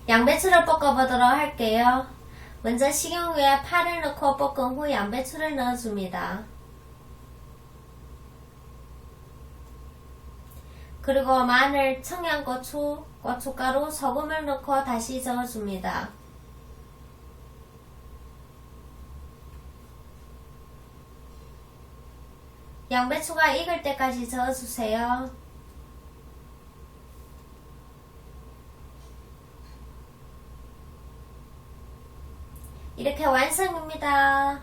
양배추를 볶아보도록 할게요. 먼저 식용 후에 파를 넣고 볶은 후 양배추를 넣어줍니다. 그리고 마늘, 청양고추, 고춧가루, 소금을 넣고 다시 저어줍니다. 양배추가 익을 때까지 저어주세요. 이렇게 완성입니다.